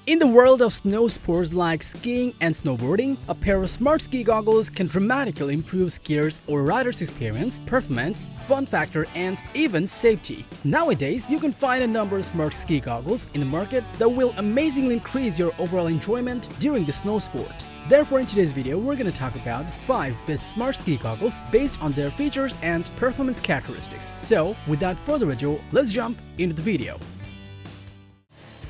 In the world of snow sports like skiing and snowboarding, a pair of smart ski goggles can dramatically improve skiers' or riders' experience, performance, fun factor, and even safety. Nowadays, you can find a number of smart ski goggles in the market that will amazingly increase your overall enjoyment during the snow sport. Therefore, in today's video, we're going to talk about the 5 best smart ski goggles based on their features and performance characteristics. So, without further ado, let's jump into the video.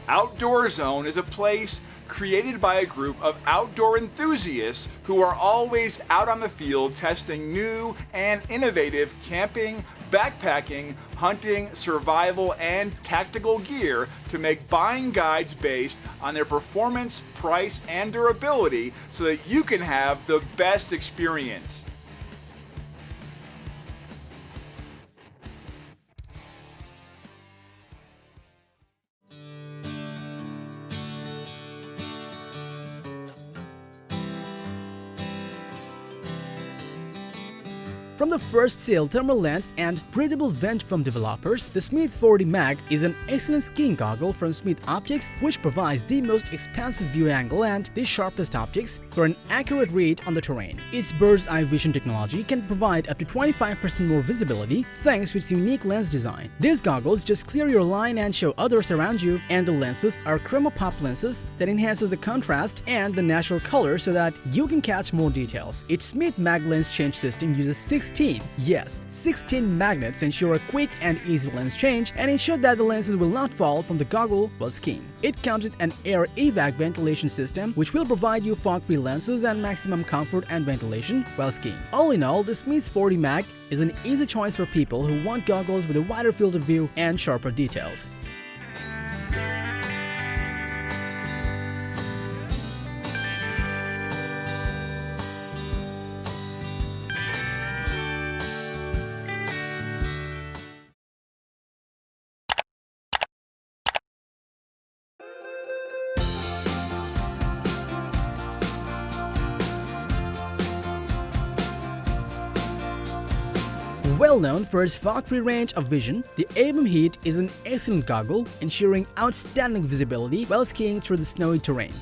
OutdoorZone is a place created by a group of outdoor enthusiasts who are always out on the field testing new and innovative camping, backpacking, hunting, survival, and tactical gear to make buying guides based on their performance, price, and durability so that you can have the best experience. From the first sale thermal lens and breathable vent from developers, the Smith 40 Mag is an excellent skiing goggle from Smith Optics which provides the most expansive view angle and the sharpest optics for an accurate read on the terrain. Its bird's eye vision technology can provide up to 25% more visibility thanks to its unique lens design. These goggles just clear your line and show others around you, and the lenses are chroma pop lenses that enhances the contrast and the natural color so that you can catch more details. Its Smith Mag lens change system uses 16 magnets ensure a quick and easy lens change and ensure that the lenses will not fall from the goggle while skiing. It comes with an air evac ventilation system which will provide you fog-free lenses and maximum comfort and ventilation while skiing. All in all, the Smith 40 Mag is an easy choice for people who want goggles with a wider field of view and sharper details. Well known for its fog-free range of vision, the ABOM HEET is an excellent goggle, ensuring outstanding visibility while skiing through the snowy terrain.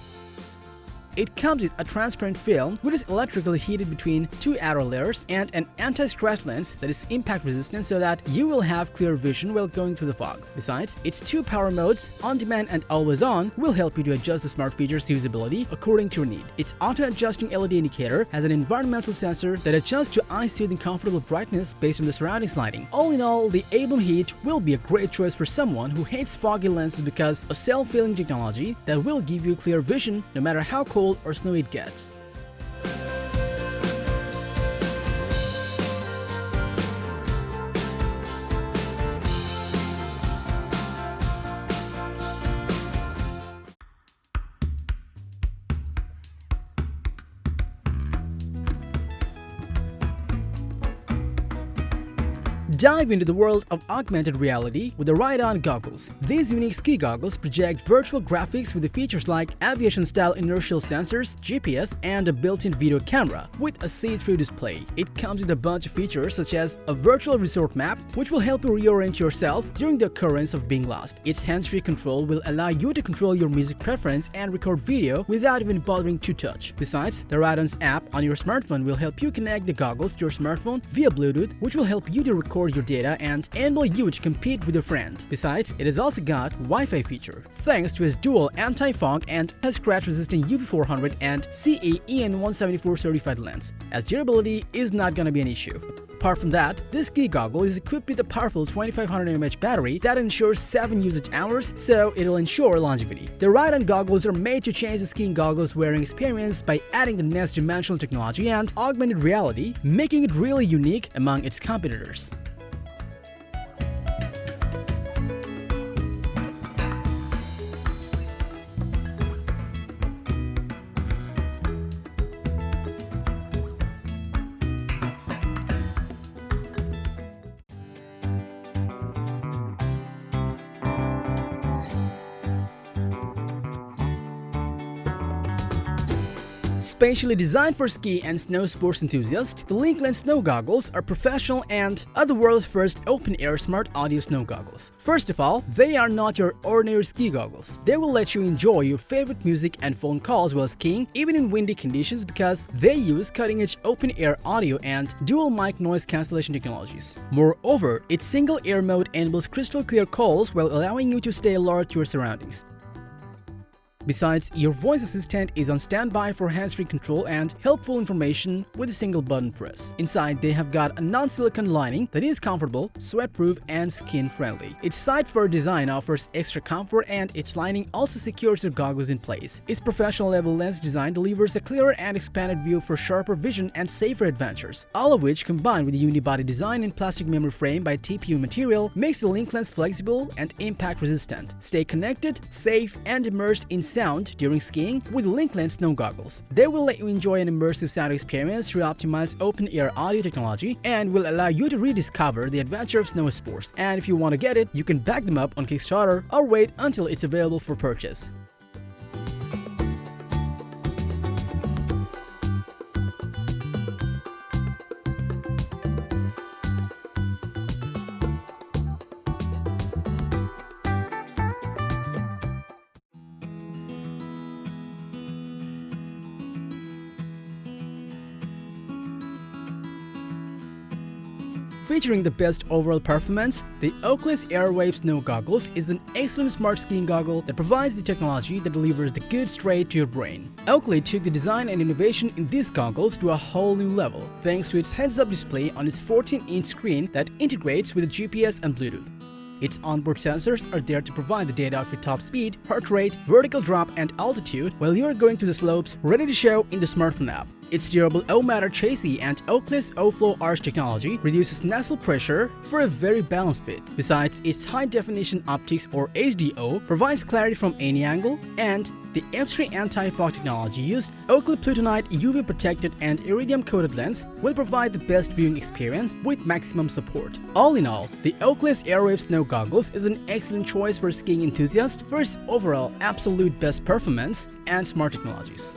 It comes with a transparent film which is electrically heated between 2 outer layers and an anti-scratch lens that is impact resistant so that you will have clear vision while going through the fog. Besides, its 2 power modes, on-demand and always-on, will help you to adjust the smart feature's usability according to your need. Its auto-adjusting LED indicator has an environmental sensor that adjusts to eye-soothing comfortable brightness based on the surroundings lighting. All in all, the ABOM HEET will be a great choice for someone who hates foggy lenses because of self-filling technology that will give you clear vision no matter how cold or snowy it gets. Dive into the world of augmented reality with the RideOn goggles. These unique ski goggles project virtual graphics with the features like aviation-style inertial sensors, GPS, and a built-in video camera with a see-through display. It comes with a bunch of features such as a virtual resort map, which will help you reorient yourself during the occurrence of being lost. Its hands-free control will allow you to control your music preference and record video without even bothering to touch. Besides, the RideOn's app on your smartphone will help you connect the goggles to your smartphone via Bluetooth, which will help you to record your data and enable you to compete with your friend. Besides, it has also got Wi-Fi feature, thanks to its dual anti-fog and scratch-resistant UV400 and CE EN174 certified lens, as durability is not gonna be an issue. Apart from that, this ski goggle is equipped with a powerful 2500 mAh battery that ensures 7 usage hours, so it'll ensure longevity. The RideOn goggles are made to change the skiing goggles wearing experience by adding the next dimensional technology and augmented reality, making it really unique among its competitors. Specially designed for ski and snow sports enthusiasts, the LinkLens snow goggles are professional and are the world's first open-air smart audio snow goggles. First of all, they are not your ordinary ski goggles. They will let you enjoy your favorite music and phone calls while skiing, even in windy conditions, because they use cutting-edge open-air audio and dual mic noise cancellation technologies. Moreover, its single air mode enables crystal clear calls while allowing you to stay alert to your surroundings. Besides, your voice assistant is on standby for hands-free control and helpful information with a single button press. Inside, they have got a non-silicone lining that is comfortable, sweat-proof, and skin-friendly. Its side-fur design offers extra comfort, and its lining also secures your goggles in place. Its professional-level lens design delivers a clearer and expanded view for sharper vision and safer adventures. All of which, combined with the unibody design and plastic memory frame by TPU material, makes the LinkLens flexible and impact-resistant. Stay connected, safe, and immersed in sound during skiing with LinkLens snow goggles. They will let you enjoy an immersive sound experience through optimized open-air audio technology and will allow you to rediscover the adventure of snow sports. And if you want to get it, you can back them up on Kickstarter or wait until it's available for purchase. Featuring the best overall performance, the Oakley's Airwave snow goggles is an excellent smart skiing goggle that provides the technology that delivers the good straight to your brain. Oakley took the design and innovation in these goggles to a whole new level, thanks to its heads-up display on its 14-inch screen that integrates with the GPS and Bluetooth. Its onboard sensors are there to provide the data of your top speed, heart rate, vertical drop, and altitude while you are going through the slopes, ready to show in the smartphone app. Its durable O-Matter chassis and Oakley's O-Flow arch technology reduces nozzle pressure for a very balanced fit. Besides, its high-definition optics or HDO provides clarity from any angle, and the F3 anti-fog technology used Oakley Plutonite UV-protected and iridium-coated lens will provide the best viewing experience with maximum support. All in all, the Oakley's Airwave snow goggles is an excellent choice for skiing enthusiasts for its overall absolute best performance and smart technologies.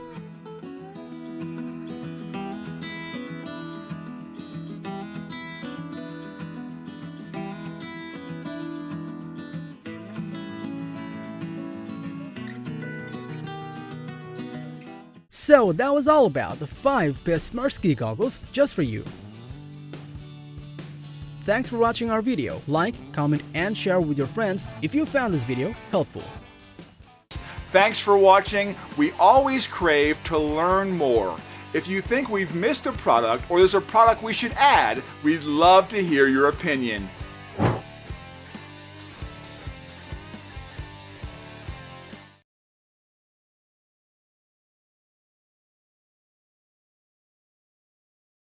So that was all about the 5 best smart ski goggles just for you. Thanks for watching our video. Like, comment, and share with your friends if you found this video helpful. Thanks for watching. We always crave to learn more. If you think we've missed a product or there's a product we should add, we'd love to hear your opinion.